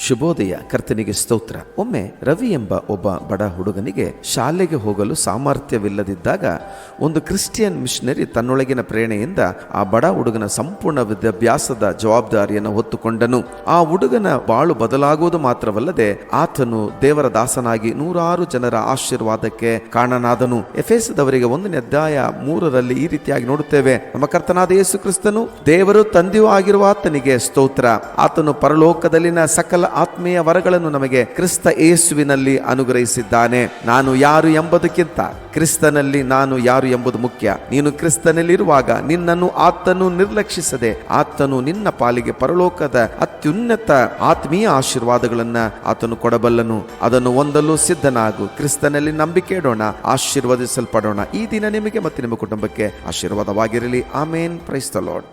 ಶುಭೋದಯ. ಕರ್ತನಿಗೆ ಸ್ತೋತ್ರ. ಒಮ್ಮೆ ರವಿ ಎಂಬ ಒಬ್ಬ ಬಡ ಹುಡುಗನಿಗೆ ಶಾಲೆಗೆ ಹೋಗಲು ಸಾಮರ್ಥ್ಯವಿಲ್ಲದಿದ್ದಾಗ ಒಂದು ಕ್ರಿಶ್ಚಿಯನ್ ಮಿಷನರಿ ತನ್ನೊಳಗಿನ ಪ್ರೇರಣೆಯಿಂದ ಆ ಬಡ ಹುಡುಗನ ಸಂಪೂರ್ಣ ವಿದ್ಯಾಭ್ಯಾಸದ ಜವಾಬ್ದಾರಿಯನ್ನು ಹೊತ್ತುಕೊಂಡನು. ಆ ಹುಡುಗನ ಬಾಳು ಬದಲಾಗುವುದು ಮಾತ್ರವಲ್ಲದೆ ಆತನು ದೇವರ ದಾಸನಾಗಿ ನೂರಾರು ಜನರ ಆಶೀರ್ವಾದಕ್ಕೆ ಕಾರಣನಾದನು. ಎಫೆಸದವರಿಗೆ 1ನೇ ಅಧ್ಯಾಯ 3ರಲ್ಲಿ ಈ ರೀತಿಯಾಗಿ ನೋಡುತ್ತೇವೆ. ನಮ್ಮ ಕರ್ತನಾದ ಯೇಸು ಕ್ರಿಸ್ತನು ದೇವರು ತಂದೆಯೂ ಆಗಿರುವ ಆತನಿಗೆ ಸ್ತೋತ್ರ. ಆತನು ಪರಲೋಕದಲ್ಲಿನ ಸಕಲ ಆತ್ಮೀಯ ವರಗಳನ್ನು ನಮಗೆ ಕ್ರಿಸ್ತ ಯೇಸುವಿನಲ್ಲಿ ಅನುಗ್ರಹಿಸಿದ್ದಾನೆ. ನಾನು ಯಾರು ಎಂಬುದಕ್ಕಿಂತ ಕ್ರಿಸ್ತನಲ್ಲಿ ನಾನು ಯಾರು ಎಂಬುದು ಮುಖ್ಯ. ನೀನು ಕ್ರಿಸ್ತನಲ್ಲಿರುವಾಗ ನಿನ್ನನ್ನು ಆತನು ನಿರ್ಲಕ್ಷಿಸದೆ ಆತನು ನಿನ್ನ ಪಾಲಿಗೆ ಪರಲೋಕದ ಅತ್ಯುನ್ನತ ಆತ್ಮೀಯ ಆಶೀರ್ವಾದಗಳನ್ನ ಆತನು ಕೊಡಬಲ್ಲನು. ಅದನ್ನು ಹೊಂದಲು ಸಿದ್ಧನಾಗು. ಕ್ರಿಸ್ತನಲ್ಲಿ ನಂಬಿಕೆ ಇಡೋಣ, ಆಶೀರ್ವದಿಸಲ್ಪಡೋಣ. ಈ ದಿನ ನಿಮಗೆ ಮತ್ತು ನಿಮ್ಮ ಕುಟುಂಬಕ್ಕೆ ಆಶೀರ್ವಾದವಾಗಿರಲಿ. ಆಮೇನ್. Praise the lord.